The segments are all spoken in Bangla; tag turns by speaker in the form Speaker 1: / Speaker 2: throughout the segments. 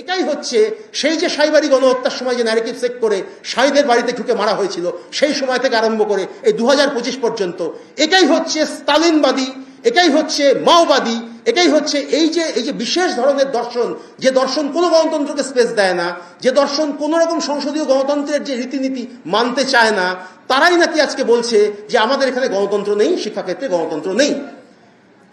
Speaker 1: এটাই হচ্ছে সেই যে সাইবারি গণহত্যার সময় যে ন্যারেটিভ সেট করে সাইদের বাড়িতে ঢুকে মারা হয়েছিল সেই সময় থেকে আরম্ভ করে এই 2025 পর্যন্ত এটাই হচ্ছে স্টালিনবাদী, এটাই হচ্ছে মাওবাদী, এটাই হচ্ছে এই যে বিশেষ ধরনের দর্শন, যে দর্শন কোনো গণতন্ত্রকে স্পেস দেয় না, যে দর্শন কোনো রকম সংসদীয় গণতন্ত্রের যে রীতিনীতি মানতে চায় না, তারাই নাকি আজকে বলছে যে আমাদের এখানে গণতন্ত্র নেই, শিক্ষাক্ষেত্রে গণতন্ত্র নেই।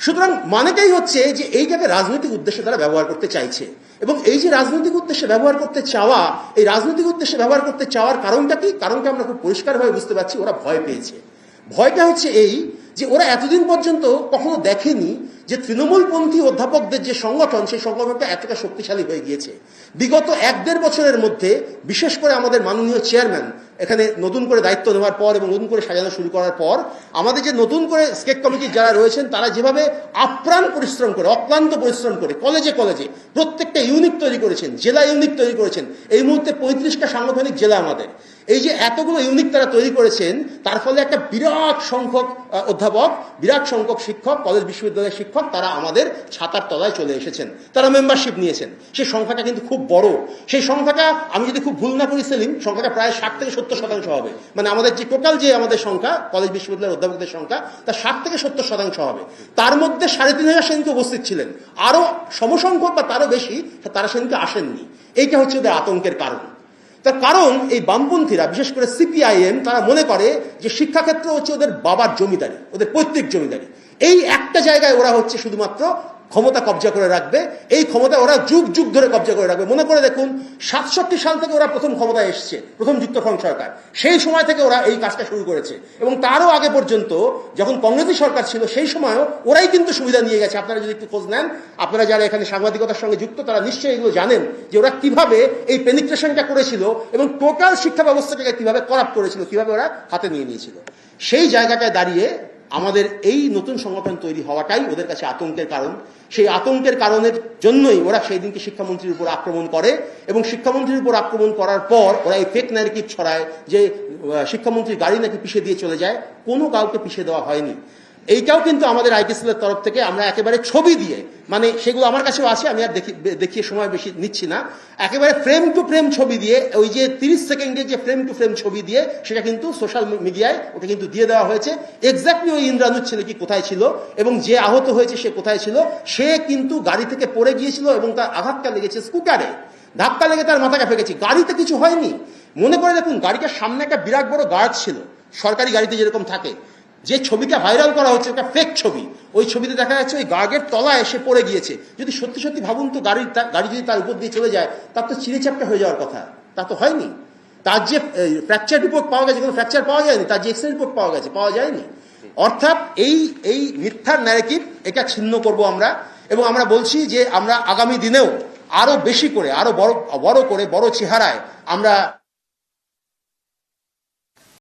Speaker 1: সুতরাং মানেটাই হচ্ছে যে এইটাকে রাজনৈতিক উদ্দেশ্যে তারা ব্যবহার করতে চাইছে, এবং এই যে রাজনৈতিক উদ্দেশ্যে ব্যবহার করতে চাওয়া, এই রাজনৈতিক উদ্দেশ্যে ব্যবহার করতে চাওয়ার কারণটা কি? কারণটা আমরা খুব পরিষ্কারভাবে বুঝতে পারছি, ওরা ভয় পেয়েছে। ভয়টা হচ্ছে এই যে ওরা এতদিন পর্যন্ত কখনো দেখেনি যে তৃণমূলপন্থী অধ্যাপকদের যে সংগঠন, সেই সংগঠনটা এতটা শক্তিশালী হয়ে গিয়েছে। বিগত 1-1.5 বছরের মধ্যে বিশেষ করে আমাদের মাননীয় চেয়ারম্যান এখানে নতুন করে দায়িত্ব নেওয়ার পর এবং নতুন করে সাজানো শুরু করার পর আমাদের যে নতুন করে স্টেট কমিটির যারা রয়েছেন তারা যেভাবে আপ্রাণ পরিশ্রম করে, অক্লান্ত পরিশ্রম করে কলেজে কলেজে প্রত্যেকটা ইউনিট তৈরি করেছেন, জেলা ইউনিট তৈরি করেছেন। এই মুহূর্তে 35টা সাংগঠনিক জেলা আমাদের। এই যে এতগুলো ইউনিট তারা তৈরি করেছেন, তার ফলে একটা বিরাট সংখ্যক অধ্যাপক, বিরাট সংখ্যক শিক্ষক, কলেজ বিশ্ববিদ্যালয়ের শিক্ষক তারা আমাদের ছাতার তলায় চলে এসেছেন, তারা মেম্বারশিপ নিয়েছেন। সেই সংখ্যাটা কিন্তু খুব বড়। সেই সংখ্যাটা আমি যদি খুব ভুল না করি সেলিম, সংখ্যাটা প্রায় 60-70% হবে। মানে আমাদের যে টোটাল যে আমাদের সংখ্যা, কলেজ বিশ্ববিদ্যালয়ের অধ্যাপকদের সংখ্যা, তার 60-70% হবে। তার মধ্যে 3500 সেদিনকে উপস্থিত ছিলেন, আরো সমসংখ্যক বা তারও বেশি তারা সেদিনকে আসেননি। এইটা হচ্ছে ওদের আতঙ্কের কারণ। তার কারণ এই বামপন্থীরা, বিশেষ করে সিপিআইএম, তারা মনে করে যে শিক্ষাক্ষেত্র হচ্ছে ওদের বাবার জমিদারি, ওদের পৈতৃক জমিদারি। এই একটা জায়গায় ওরা হচ্ছে শুধুমাত্র ক্ষমতা কবজা করে রাখবে। এই ক্ষমতা ওরা যুগ যুগ ধরে কবজা করে রাখবে। মনে করে দেখুন, 67 সাল থেকে ওরা প্রথম ক্ষমতায় এসছে, প্রথম যুক্তফ্রন্ট সরকার, সেই সময় থেকে ওরা এই কাজটা শুরু করেছে। এবং তারও আগে পর্যন্ত যখন কংগ্রেসী সরকার ছিল সেই সময়ও ওরাই কিন্তু সুবিধা নিয়ে গেছে। আপনারা যদি একটু খোঁজ নেন, আপনারা যারা এখানে সাংবাদিকতার সঙ্গে যুক্ত তারা নিশ্চয়ই এগুলো জানেন যে ওরা কিভাবে এই পেনিট্রেশনটা করেছিল এবং টোটাল শিক্ষা ব্যবস্থাটাকে কিভাবে করাপ্ট করেছিল, কিভাবে ওরা হাতে নিয়ে নিয়েছিল। সেই জায়গাটায় দাঁড়িয়ে আমাদের এই নতুন সংগঠন তৈরি হওয়াটাই ওদের কাছে আতঙ্কের কারণ। সেই আতঙ্কের কারণের জন্যই ওরা সেই দিনকে শিক্ষামন্ত্রীর উপর আক্রমণ করে, এবং শিক্ষামন্ত্রীর উপর আক্রমণ করার পর ওরা এই ফেক ন্যারেটিভ ছড়ায় যে শিক্ষামন্ত্রীর গাড়ি নাকি পিছিয়ে দিয়ে চলে যায়। কোনো কাউকে পিছিয়ে দেওয়া হয়নি। এইটাও কিন্তু আমাদের আইটিসেলের তরফ থেকে আমরা একেবারে ছবি দিয়ে, মানে সেগুলো আমার কাছেও আছে, আমি আর দেখিয়ে সময় বেশি নিচ্ছি না, একেবারে ফ্রেম টু ফ্রেম ছবি দিয়ে, ওই যে 30 সেকেন্ডের যে ফ্রেম টু ফ্রেম ছবি দিয়ে সেটা কিন্তু সোশ্যাল মিডিয়ায় ওটা কিন্তু দিয়ে দেওয়া হয়েছে। এক্স্যাক্টলি ওই ইন্দ্রানুর ছেলে কি কোথায় ছিল এবং যে আহত হয়েছে সে কোথায় ছিল। সে কিন্তু গাড়ি থেকে পড়ে গিয়েছিল এবং তার আঘাতটা লেগেছে স্কুটারে, ধাক্কা লেগে তার মাথা কাঁপে গেছে। গাড়িতে কিছু হয়নি। মনে করে দেখুন, গাড়িটার সামনে একটা বিরাট বড় গার্ড ছিল, সরকারি গাড়িতে যেরকম থাকে। যে ছবিটা ভাইরাল করা হচ্ছে একটা ফেক ছবি। ওই ছবিতে দেখা যাচ্ছে ওই গার্ডের তলায় এসে পড়ে গিয়েছে। যদি সত্যি সত্যি ভাবুন তো, গাড়ি যদি তার উপর দিয়ে চলে যায়, তার তো চিড়ে চ্যাপটা হয়ে যাওয়ার কথা, তা তো হয়নি। তার যে ফ্র্যাকচার রিপোর্ট পাওয়া গেছে, কোনো ফ্র্যাকচার পাওয়া যায়নি, তার যে এক্সরে রিপোর্ট পাওয়া যায়নি। অর্থাৎ এই মিথ্যার ন্যারেটিভ, এটা ছিন্ন করব আমরা। এবং আমরা বলছি যে আমরা আগামী দিনেও আরো বেশি করে, আরো বড় করে, বড় চেহারায় আমরা